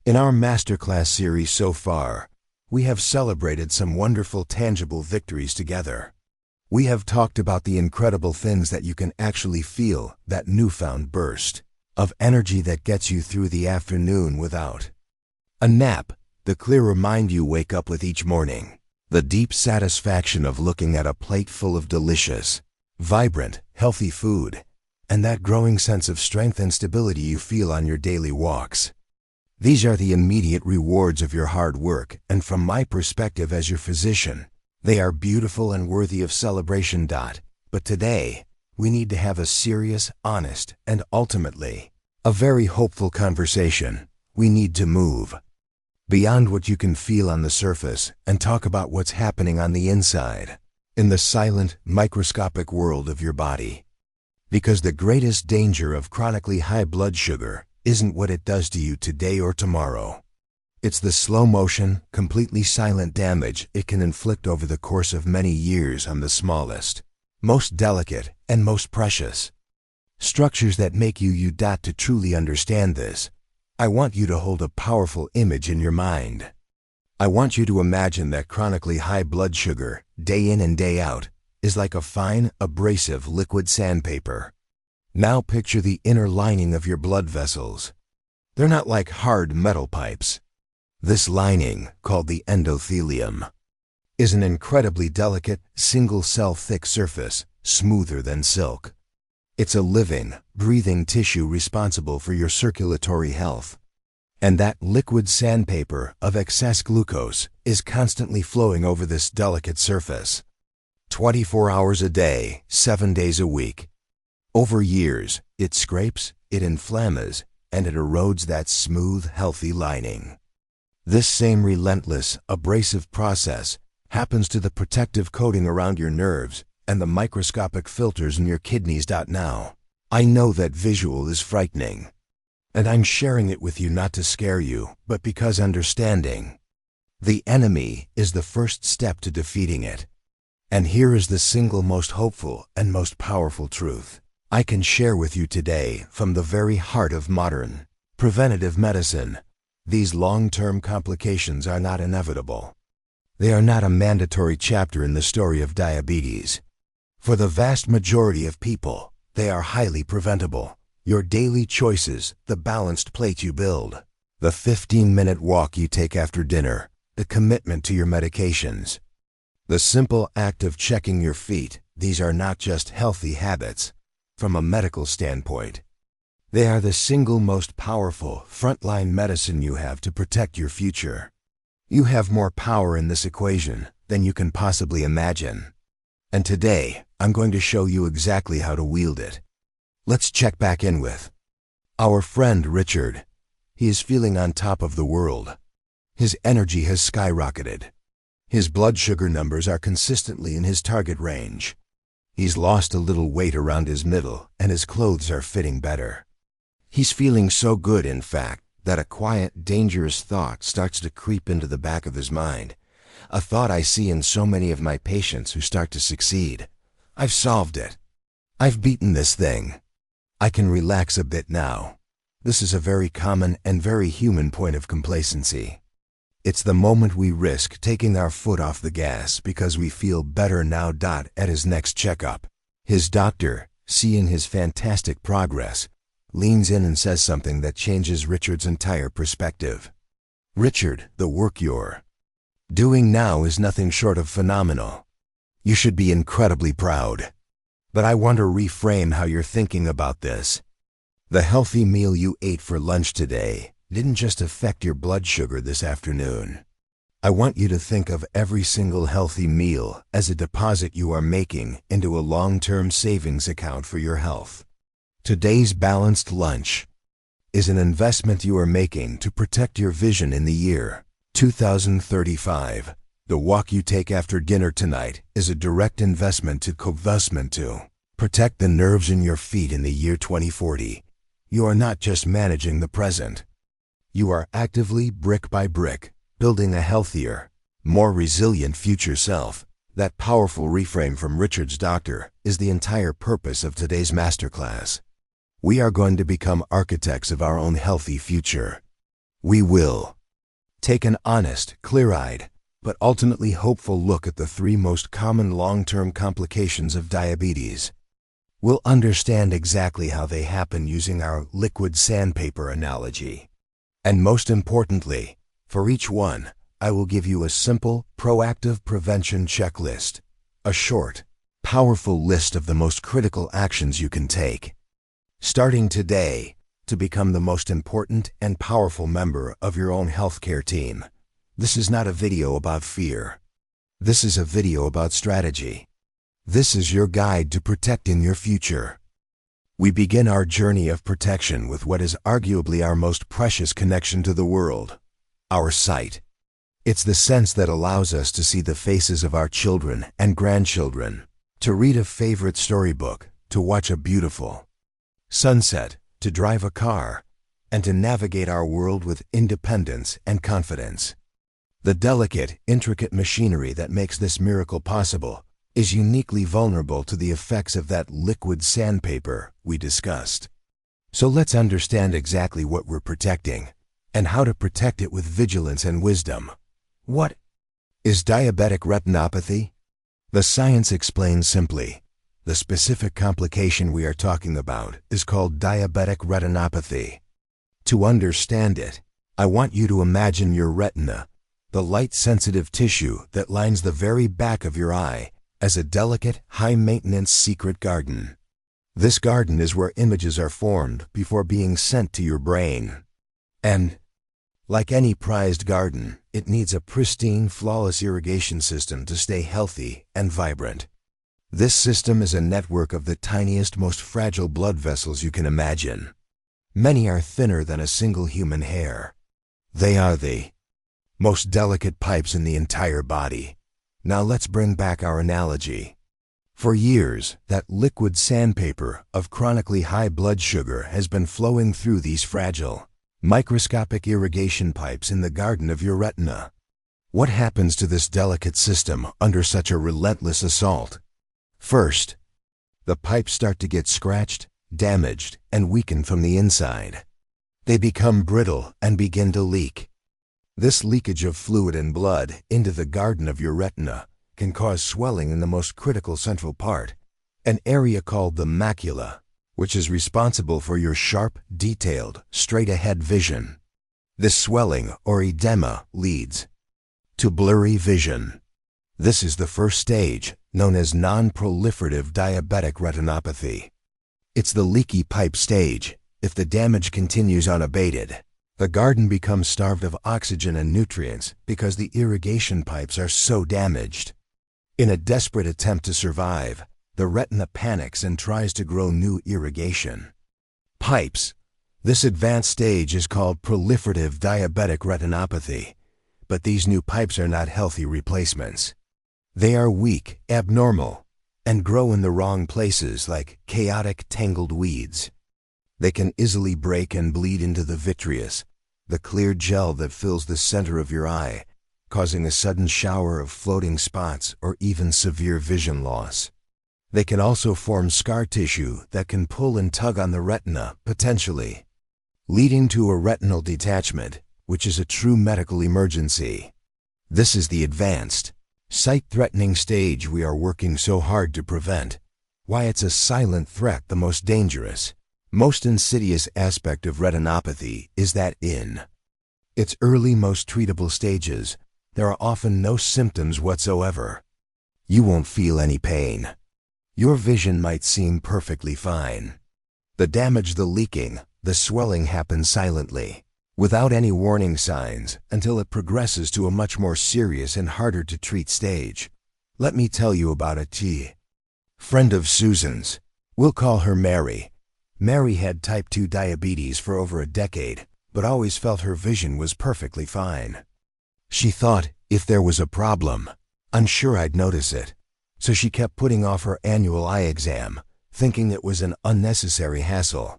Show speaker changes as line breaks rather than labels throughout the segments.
In our masterclass series so far, we have celebrated some wonderful tangible victories together. We have talked about the incredible things that you can actually feel, that newfound burst of energy that gets you through the afternoon without a nap, the clear mind you wake up with each morning, the deep satisfaction of looking at a plate full of delicious, vibrant, healthy food, and that growing sense of strength and stability you feel on your daily walks. These are the immediate rewards of your hard work, and from my perspective as your physician, they are beautiful and worthy of celebration. But today, we need to have a serious, honest, and ultimately, a very hopeful conversation. We need to move beyond what you can feel on the surface and talk about what's happening on the inside, in the silent, microscopic world of your body. Because the greatest danger of chronically high blood sugar isn't what it does to you today or tomorrow. It's the slow motion, completely silent damage it can inflict over the course of many years on the smallest, most delicate, and most precious structures that make you. To truly understand this, I want you to hold a powerful image in your mind. I want you to imagine that chronically high blood sugar, day in and day out, is like a fine, abrasive liquid sandpaper. Now picture the inner lining of your blood vessels. They're not like hard metal pipes. This lining, called the endothelium, is an incredibly delicate, single-cell thick surface, smoother than silk. It's a living, breathing tissue responsible for your circulatory health. And that liquid sandpaper of excess glucose is constantly flowing over this delicate surface, 24 hours a day, 7 days a week. Over years, it scrapes, it inflames, and it erodes that smooth, healthy lining. This same relentless, abrasive process happens to the protective coating around your nerves and the microscopic filters in your kidneys. Now, I know that visual is frightening, and I'm sharing it with you not to scare you, but because understanding the enemy is the first step to defeating it. And here is the single most hopeful and most powerful truth I can share with you today from the very heart of modern preventative medicine. These long-term complications are not inevitable. They are not a mandatory chapter in the story of diabetes. For the vast majority of people, they are highly preventable. Your daily choices, the balanced plate you build, the 15-minute walk you take after dinner, the commitment to your medications, the simple act of checking your feet, these are not just healthy habits. From a medical standpoint, they are the single most powerful frontline medicine you have to protect your future. You have more power in this equation than you can possibly imagine. And today, I'm going to show you exactly how to wield it. Let's check back in with our friend Richard. He is feeling on top of the world. His energy has skyrocketed. His blood sugar numbers are consistently in his target range. He's lost a little weight around his middle, and his clothes are fitting better. He's feeling so good, in fact, that a quiet, dangerous thought starts to creep into the back of his mind. A thought I see in so many of my patients who start to succeed. I've solved it. I've beaten this thing. I can relax a bit now. This is a very common and very human point of complacency. It's the moment we risk taking our foot off the gas because we feel better now. At his next checkup, his doctor, seeing his fantastic progress, leans in and says something that changes Richard's entire perspective. Richard, the work you're doing now is nothing short of phenomenal. You should be incredibly proud. But I want to reframe how you're thinking about this. The healthy meal you ate for lunch today didn't just affect your blood sugar this afternoon. I want you to think of every single healthy meal as a deposit you are making into a long-term savings account for your health. Today's balanced lunch is an investment you are making to protect your vision in the year 2035. The walk you take after dinner tonight is a direct investment to protect the nerves in your feet in the year 2040. You are not just managing the present. You are actively, brick by brick, building a healthier, more resilient future self. That powerful reframe from Richard's doctor is the entire purpose of today's masterclass. We are going to become architects of our own healthy future. We will take an honest, clear-eyed, but ultimately hopeful look at the 3 most common long-term complications of diabetes. We'll understand exactly how they happen using our liquid sandpaper analogy. And most importantly, for each one, I will give you a simple, proactive prevention checklist, a short, powerful list of the most critical actions you can take, starting today, to become the most important and powerful member of your own healthcare team. This is not a video about fear. This is a video about strategy. This is your guide to protecting your future. We begin our journey of protection with what is arguably our most precious connection to the world, our sight. It's the sense that allows us to see the faces of our children and grandchildren, to read a favorite storybook, to watch a beautiful sunset, to drive a car, and to navigate our world with independence and confidence. The delicate, intricate machinery that makes this miracle possible is uniquely vulnerable to the effects of that liquid sandpaper we discussed. So let's understand exactly what we're protecting and how to protect it with vigilance and wisdom. What is diabetic retinopathy? The science explains simply. The specific complication we are talking about is called diabetic retinopathy. To understand it, I want you to imagine your retina, the light-sensitive tissue that lines the very back of your eye, as a delicate, high-maintenance secret garden. This garden is where images are formed before being sent to your brain. And, like any prized garden, it needs a pristine, flawless irrigation system to stay healthy and vibrant. This system is a network of the tiniest, most fragile blood vessels you can imagine. Many are thinner than a single human hair. They are the most delicate pipes in the entire body. Now let's bring back our analogy. For years, that liquid sandpaper of chronically high blood sugar has been flowing through these fragile, microscopic irrigation pipes in the garden of your retina. What happens to this delicate system under such a relentless assault? First, the pipes start to get scratched, damaged, and weakened from the inside. They become brittle and begin to leak. This leakage of fluid and blood into the garden of your retina can cause swelling in the most critical central part, an area called the macula, which is responsible for your sharp, detailed, straight-ahead vision. This swelling, or edema, leads to blurry vision. This is the first stage, known as non-proliferative diabetic retinopathy. It's the leaky pipe stage. If the damage continues unabated, the garden becomes starved of oxygen and nutrients because the irrigation pipes are so damaged. In a desperate attempt to survive, the retina panics and tries to grow new irrigation pipes. This advanced stage is called proliferative diabetic retinopathy, but these new pipes are not healthy replacements. They are weak, abnormal, and grow in the wrong places like chaotic, tangled weeds. They can easily break and bleed into the vitreous, the clear gel that fills the center of your eye, causing a sudden shower of floating spots or even severe vision loss. They can also form scar tissue that can pull and tug on the retina, potentially leading to a retinal detachment, which is a true medical emergency. This is the advanced, sight-threatening stage we are working so hard to prevent. Why it's a silent threat, the most dangerous, most insidious aspect of retinopathy is that in its early, most treatable stages, there are often no symptoms whatsoever. You won't feel any pain. Your vision might seem perfectly fine. The damage, the leaking, the swelling happens silently, without any warning signs, until it progresses to a much more serious and harder to treat stage. Let me tell you about a friend of Susan's. We'll call her Mary. Mary had type 2 diabetes for over a decade, but always felt her vision was perfectly fine. She thought, if there was a problem, I'm sure I'd notice it. So she kept putting off her annual eye exam, thinking it was an unnecessary hassle.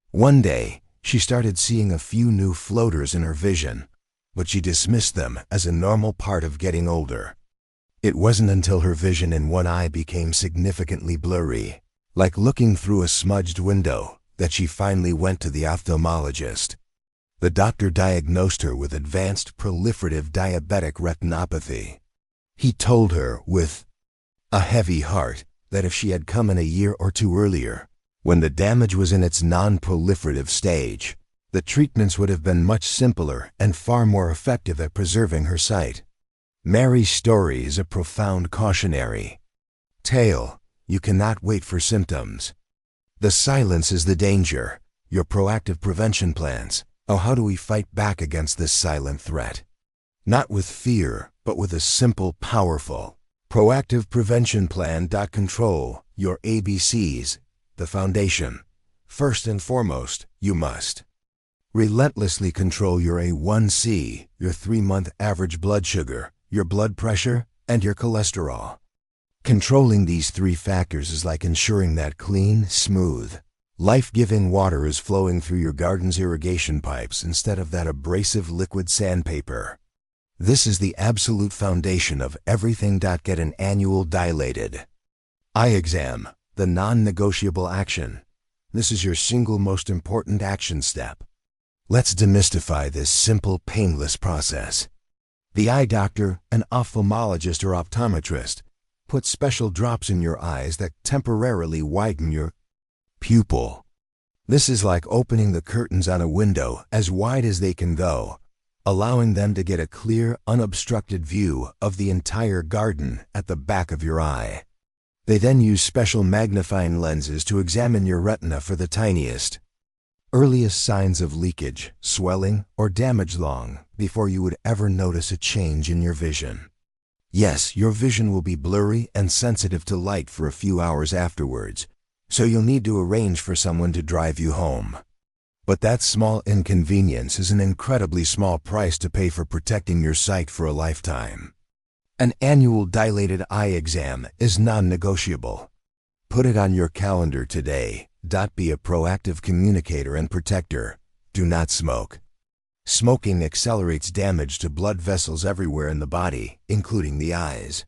One day, she started seeing a few new floaters in her vision, but she dismissed them as a normal part of getting older. It wasn't until her vision in one eye became significantly blurry, like looking through a smudged window, that she finally went to the ophthalmologist. The doctor diagnosed her with advanced proliferative diabetic retinopathy. He told her with a heavy heart that if she had come in a year or two earlier, when the damage was in its non-proliferative stage, the treatments would have been much simpler and far more effective at preserving her sight. Mary's story is a profound cautionary tale. You cannot wait for symptoms. The silence is the danger. Your proactive prevention plans. Oh, how do we fight back against this silent threat? Not with fear, but with a simple, powerful, proactive prevention plan. Control your ABCs, the foundation. First and foremost, you must relentlessly control your A1C, your 3-month average blood sugar, your blood pressure, and your cholesterol. Controlling these 3 factors is like ensuring that clean, smooth, life-giving water is flowing through your garden's irrigation pipes instead of that abrasive liquid sandpaper. This is the absolute foundation of everything. Get an annual dilated eye exam, the non-negotiable action. This is your single most important action step. Let's demystify this simple, painless process. The eye doctor, an ophthalmologist or optometrist, puts special drops in your eyes that temporarily widen your pupil. This is like opening the curtains on a window as wide as they can go, allowing them to get a clear, unobstructed view of the entire garden at the back of your eye. They then use special magnifying lenses to examine your retina for the tiniest, earliest signs of leakage, swelling, or damage long before you would ever notice a change in your vision. Yes, your vision will be blurry and sensitive to light for a few hours afterwards, so you'll need to arrange for someone to drive you home. But that small inconvenience is an incredibly small price to pay for protecting your sight for a lifetime. An annual dilated eye exam is non-negotiable. Put it on your calendar today. Be a proactive communicator and protector. Do not smoke. Smoking accelerates damage to blood vessels everywhere in the body, including the eyes.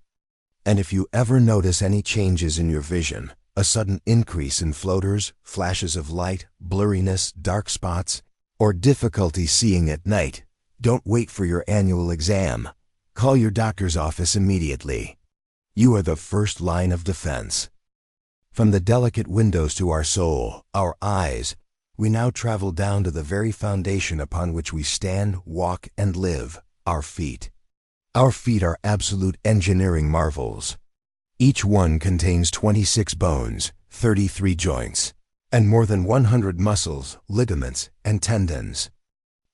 And if you ever notice any changes in your vision, a sudden increase in floaters, flashes of light, blurriness, dark spots, or difficulty seeing at night, don't wait for your annual exam. Call your doctor's office immediately. You are the first line of defense. From the delicate windows to our soul, our eyes, we now travel down to the very foundation upon which we stand, walk, and live, our feet. Our feet are absolute engineering marvels. Each one contains 26 bones, 33 joints, and more than 100 muscles, ligaments, and tendons.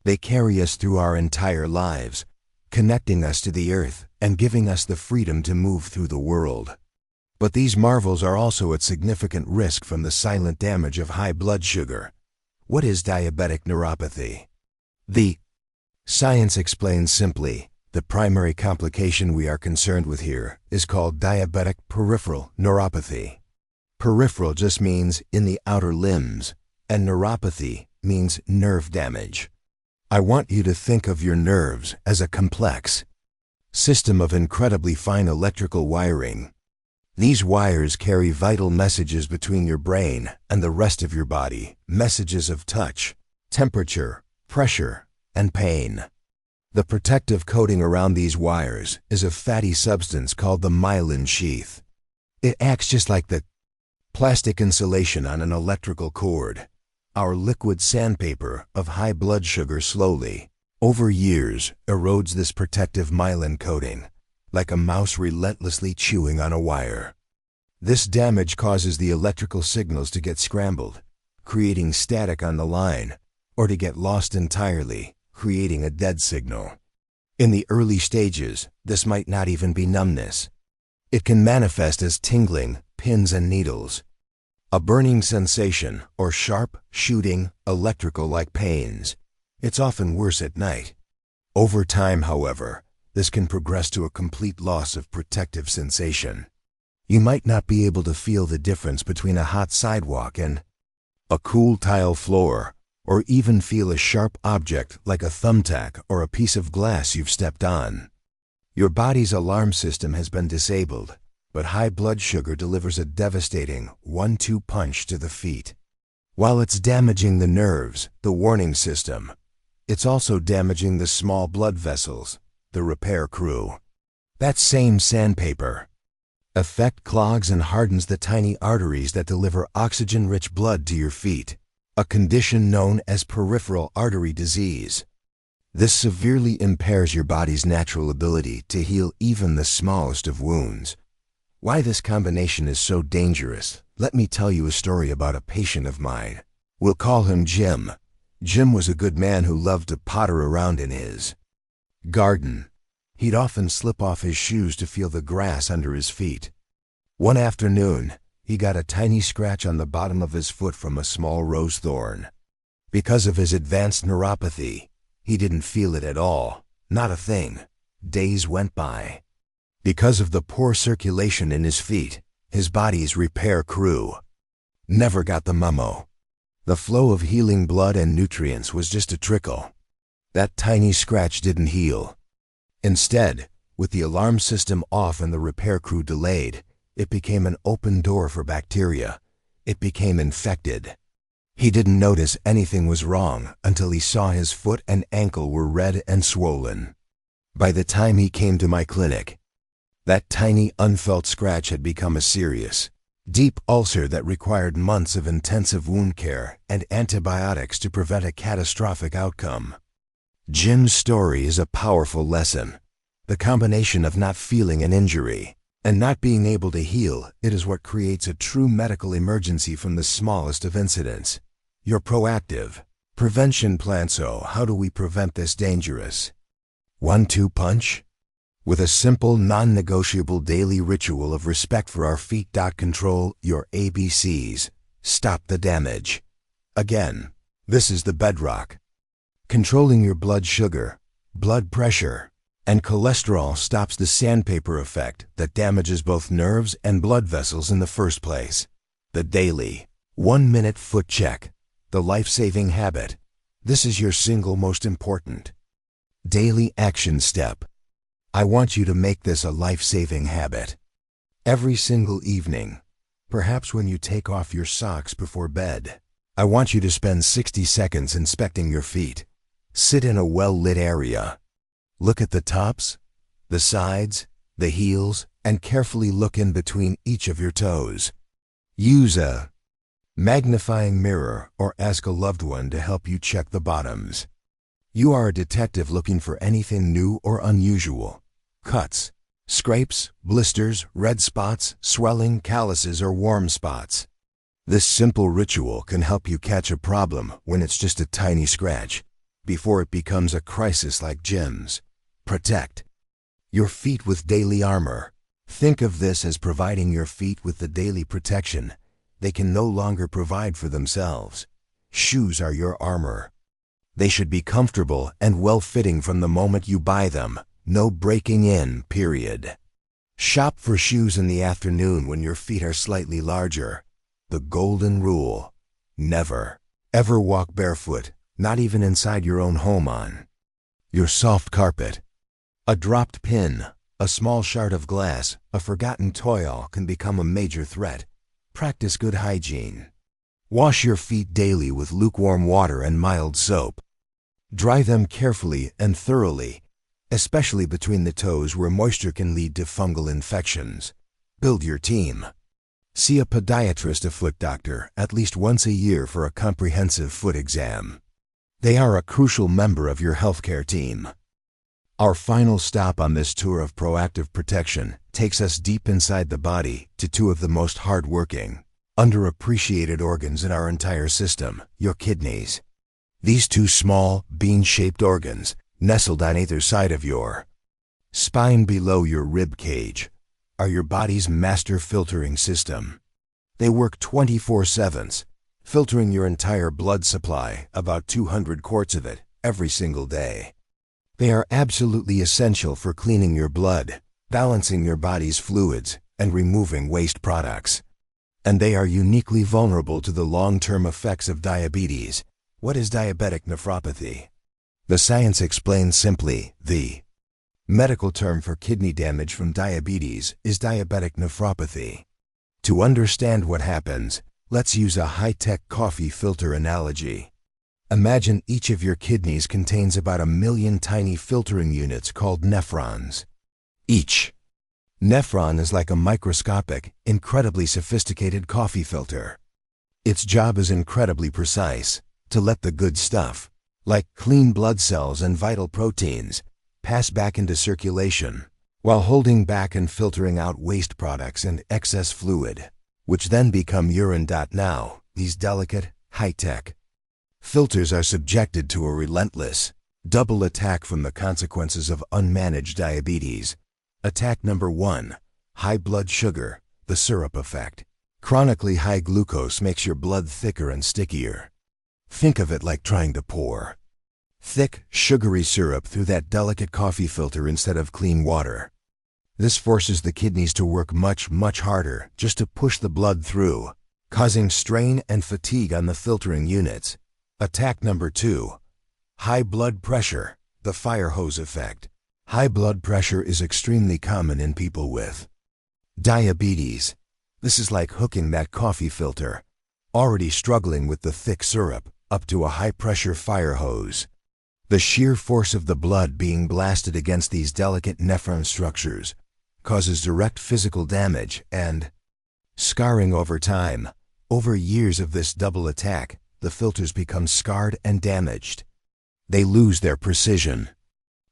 They carry us through our entire lives, connecting us to the earth and giving us the freedom to move through the world. But these marvels are also at significant risk from the silent damage of high blood sugar. What is diabetic neuropathy? The science explains simply. The primary complication we are concerned with here is called diabetic peripheral neuropathy. Peripheral just means in the outer limbs, and neuropathy means nerve damage. I want you to think of your nerves as a complex system of incredibly fine electrical wiring. These wires carry vital messages between your brain and the rest of your body, messages of touch, temperature, pressure, and pain. The protective coating around these wires is a fatty substance called the myelin sheath. It acts just like the plastic insulation on an electrical cord. Our liquid sandpaper of high blood sugar slowly, over years, erodes this protective myelin coating, like a mouse relentlessly chewing on a wire. This damage causes the electrical signals to get scrambled, creating static on the line, or to get lost entirely, creating a dead signal. In the early stages, this might not even be numbness. It can manifest as tingling, pins and needles, a burning sensation, or sharp, shooting, electrical-like pains. It's often worse at night. Over time, however, this can progress to a complete loss of protective sensation. You might not be able to feel the difference between a hot sidewalk and a cool tile floor, or even feel a sharp object like a thumbtack or a piece of glass you've stepped on. Your body's alarm system has been disabled, but high blood sugar delivers a devastating 1-2 punch to the feet. While it's damaging the nerves, the warning system, It's also damaging the small blood vessels, the repair crew. That same sandpaper effect clogs and hardens the tiny arteries that deliver oxygen-rich blood to your feet, a condition known as peripheral artery disease. This severely impairs your body's natural ability to heal even the smallest of wounds. Why this combination is so dangerous, let me tell you a story about a patient of mine. We'll call him Jim. Jim was a good man who loved to potter around in his garden. He'd often slip off his shoes to feel the grass under his feet. One afternoon, he got a tiny scratch on the bottom of his foot from a small rose thorn. Because of his advanced neuropathy, he didn't feel it at all, not a thing. Days went by. Because of the poor circulation in his feet, his body's repair crew never got the memo. The flow of healing blood and nutrients was just a trickle. That tiny scratch didn't heal. Instead, with the alarm system off and the repair crew delayed, it became an open door for bacteria. It became infected. He didn't notice anything was wrong until he saw his foot and ankle were red and swollen. By the time he came to my clinic, that tiny unfelt scratch had become a serious, deep ulcer that required months of intensive wound care and antibiotics to prevent a catastrophic outcome. Jim's story is a powerful lesson. The combination of not feeling an injury and not being able to heal it is what creates a true medical emergency from the smallest of incidents. Your proactive prevention plan. So how do we prevent this dangerous 1-2 punch? With a simple, non-negotiable daily ritual of respect for our feet. Control your ABCs. Stop the damage. Again, this is the bedrock. Controlling your blood sugar, blood pressure, and cholesterol stops the sandpaper effect that damages both nerves and blood vessels in the first place. The daily 1-minute foot check, the life-saving habit. This is your single most important daily action step. I want you to make this a life-saving habit. Every single evening, perhaps when you take off your socks before bed, I want you to spend 60 seconds inspecting your feet. Sit in a well-lit area. Look at the tops, the sides, the heels, and carefully look in between each of your toes. Use a magnifying mirror or ask a loved one to help you check the bottoms. You are a detective looking for anything new or unusual. Cuts, scrapes, blisters, red spots, swelling, calluses, or warm spots. This simple ritual can help you catch a problem when it's just a tiny scratch, before it becomes a crisis like Jim's. Protect your feet with daily armor. Think of this as providing your feet with the daily protection they can no longer provide for themselves. Shoes are your armor. They should be comfortable and well-fitting from the moment you buy them. No breaking in, period. Shop for shoes in the afternoon when your feet are slightly larger. The golden rule: never, ever walk barefoot, not even inside your own home on your soft carpet. A dropped pin, a small shard of glass, a forgotten toy all can become a major threat. Practice good hygiene. Wash your feet daily with lukewarm water and mild soap. Dry them carefully and thoroughly, especially between the toes where moisture can lead to fungal infections. Build your team. See a podiatrist, a foot doctor, at least once a year for a comprehensive foot exam. They are a crucial member of your healthcare team. Our final stop on this tour of proactive protection takes us deep inside the body to two of the most hard-working, underappreciated organs in our entire system, your kidneys. These two small, bean-shaped organs, nestled on either side of your spine below your rib cage, are your body's master filtering system. They work 24/7, filtering your entire blood supply, about 200 quarts of it, every single day. They are absolutely essential for cleaning your blood, balancing your body's fluids, and removing waste products. And they are uniquely vulnerable to the long-term effects of diabetes. What is diabetic nephropathy? The science explains simply. The medical term for kidney damage from diabetes is diabetic nephropathy. To understand what happens, let's use a high-tech coffee filter analogy. Imagine each of your kidneys contains about 1,000,000 tiny filtering units called nephrons. Each nephron is like a microscopic, incredibly sophisticated coffee filter. Its job is incredibly precise, to let the good stuff, like clean blood cells and vital proteins, pass back into circulation, while holding back and filtering out waste products and excess fluid, which then become urine. Now, these delicate, high-tech filters are subjected to a relentless, double attack from the consequences of unmanaged diabetes. Attack number 1, high blood sugar, the syrup effect. Chronically high glucose makes your blood thicker and stickier. Think of it like trying to pour thick, sugary syrup through that delicate coffee filter instead of clean water. This forces the kidneys to work much, much harder just to push the blood through, causing strain and fatigue on the filtering units. Attack number 2, high blood pressure, the fire hose effect. High blood pressure is extremely common in people with diabetes. This is like hooking that coffee filter, already struggling with the thick syrup, up to a high-pressure fire hose. The sheer force of the blood being blasted against these delicate nephron structures causes direct physical damage and scarring over time. Over years of this double attack, the filters become scarred and damaged. They lose their precision.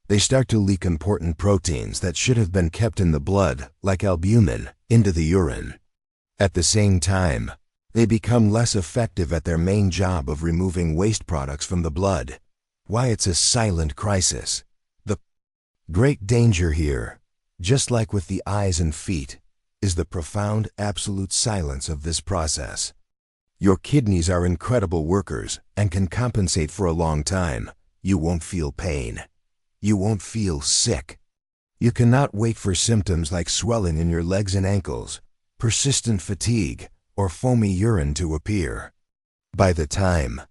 They start to leak important proteins that should have been kept in the blood, like albumin, into the urine. At the same time, they become less effective at their main job of removing waste products from the blood. Why it's a silent crisis. The great danger here, just like with the eyes and feet, is the profound absolute silence of this process. Your kidneys are incredible workers and can compensate for a long time. You won't feel pain. You won't feel sick. You cannot wait for symptoms like swelling in your legs and ankles, persistent fatigue, or foamy urine to appear. By the time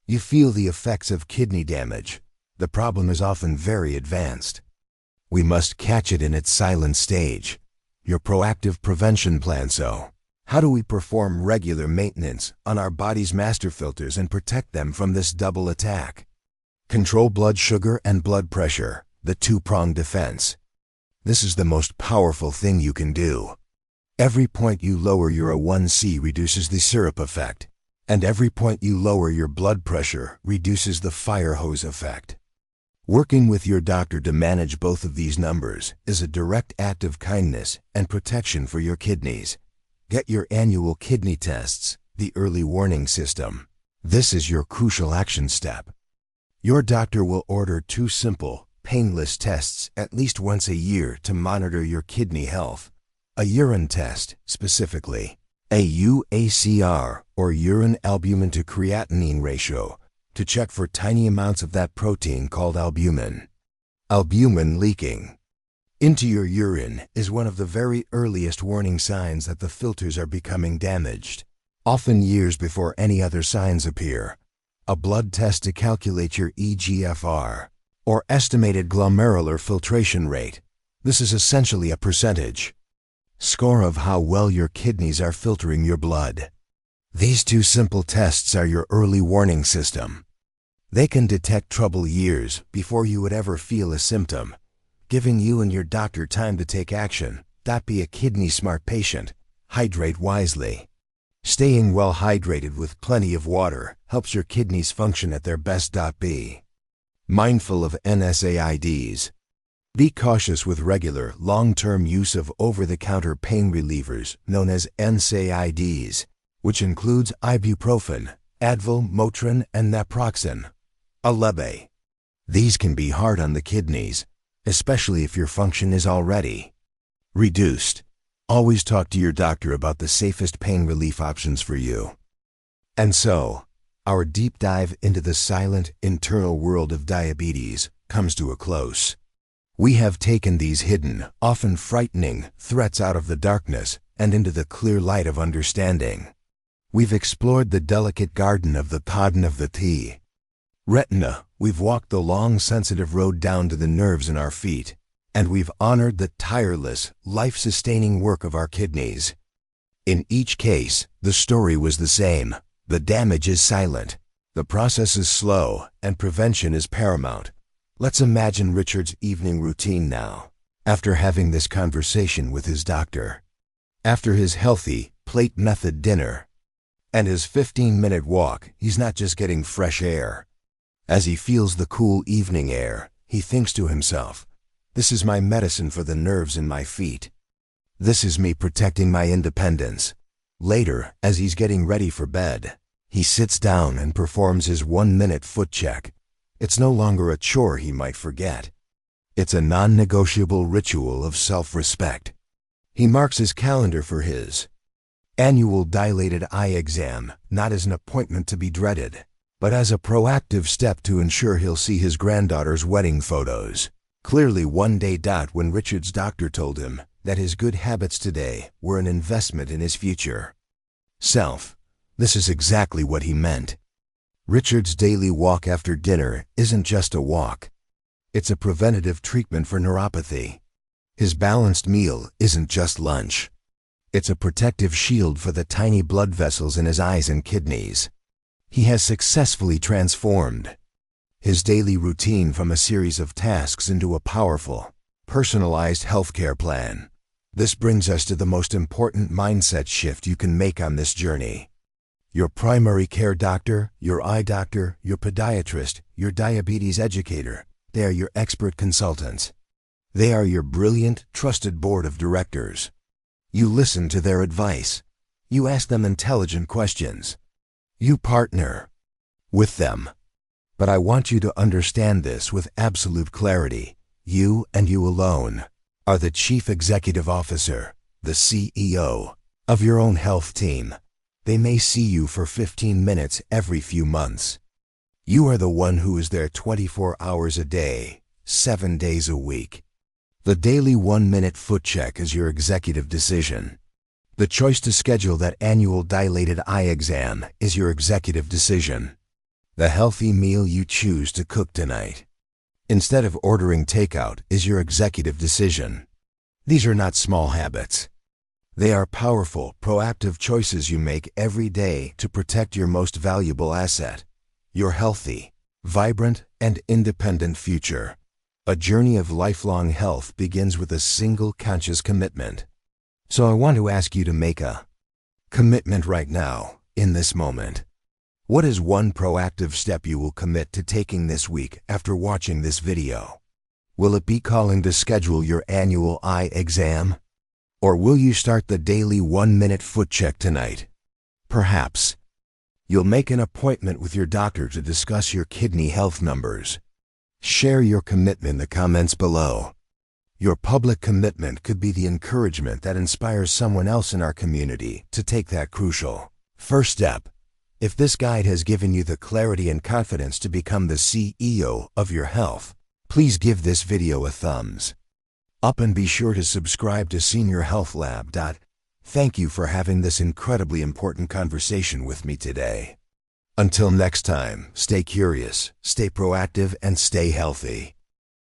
you feel the effects of kidney damage, the problem is often very advanced. We must catch it in its silent stage. Your proactive prevention plan. So, how do we perform regular maintenance on our body's master filters and protect them from this double attack? Control blood sugar and blood pressure, the two-pronged defense. This is the most powerful thing you can do. Every point you lower your A1C reduces the syrup effect, and every point you lower your blood pressure reduces the fire hose effect. Working with your doctor to manage both of these numbers is a direct act of kindness and protection for your kidneys. Get your annual kidney tests, the early warning system. This is your crucial action step. Your doctor will order 2 simple, painless tests at least once a year to monitor your kidney health. A urine test, specifically a UACR, or urine albumin to creatinine ratio, to check for tiny amounts of that protein called albumin. Albumin leaking into your urine is one of the very earliest warning signs that the filters are becoming damaged, often years before any other signs appear. A blood test to calculate your eGFR, or estimated glomerular filtration rate. This is essentially a percentage score of how well your kidneys are filtering your blood. These 2 simple tests are your early warning system. They can detect trouble years before you would ever feel a symptom, giving you and your doctor time to take action. Be a kidney-smart patient. Hydrate wisely. Staying well hydrated with plenty of water helps your kidneys function at their best. Be mindful of NSAIDs. Be cautious with regular, long-term use of over-the-counter pain relievers known as NSAIDs, which includes ibuprofen, Advil, Motrin, and naproxen. Aleve. These can be hard on the kidneys, especially if your function is already reduced. Always talk to your doctor about the safest pain relief options for you. And so, our deep dive into the silent, internal world of diabetes comes to a close. We have taken these hidden, often frightening, threats out of the darkness and into the clear light of understanding. We've explored the delicate garden of the cotton of the tea. Retina, we've walked the long, sensitive road down to the nerves in our feet, and we've honored the tireless, life-sustaining work of our kidneys. In each case, the story was the same. The damage is silent. The process is slow, and prevention is paramount. Let's imagine Richard's evening routine now, after having this conversation with his doctor. After his healthy, plate method dinner and his 15-minute walk, he's not just getting fresh air. As he feels the cool evening air, he thinks to himself, "This is my medicine for the nerves in my feet. This is me protecting my independence." Later, as he's getting ready for bed, he sits down and performs his 1-minute foot check. It's no longer a chore he might forget. It's a non-negotiable ritual of self-respect. He marks his calendar for his annual dilated eye exam, not as an appointment to be dreaded, but as a proactive step to ensure he'll see his granddaughter's wedding photos. Clearly one day when Richard's doctor told him that his good habits today were an investment in his future self. This is exactly what he meant. Richard's daily walk after dinner isn't just a walk. It's a preventative treatment for neuropathy. His balanced meal isn't just lunch. It's a protective shield for the tiny blood vessels in his eyes and kidneys. He has successfully transformed his daily routine from a series of tasks into a powerful, personalized healthcare plan. This brings us to the most important mindset shift you can make on this journey. Your primary care doctor, your eye doctor, your podiatrist, your diabetes educator, they are your expert consultants. They are your brilliant, trusted board of directors. You listen to their advice. You ask them intelligent questions. You partner with them. But I want you to understand this with absolute clarity. You and you alone are the chief executive officer, the CEO of your own health team. They may see you for 15 minutes every few months. You are the one who is there 24 hours a day, 7 days a week. The daily 1-minute foot check is your executive decision. The choice to schedule that annual dilated eye exam is your executive decision. The healthy meal you choose to cook tonight, instead of ordering takeout, is your executive decision. These are not small habits. They are powerful, proactive choices you make every day to protect your most valuable asset, your healthy, vibrant, and independent future. A journey of lifelong health begins with a single conscious commitment. So I want to ask you to make a commitment right now, in this moment. What is one proactive step you will commit to taking this week after watching this video? Will it be calling to schedule your annual eye exam? Or will you start the daily 1-minute foot check tonight? Perhaps you'll make an appointment with your doctor to discuss your kidney health numbers. Share your commitment in the comments below. Your public commitment could be the encouragement that inspires someone else in our community to take that crucial first step. If this guide has given you the clarity and confidence to become the CEO of your health, please give this video a thumbs up and be sure to subscribe to Senior Health Lab. Thank you for having this incredibly important conversation with me today. Until next time, stay curious, stay proactive, and stay healthy.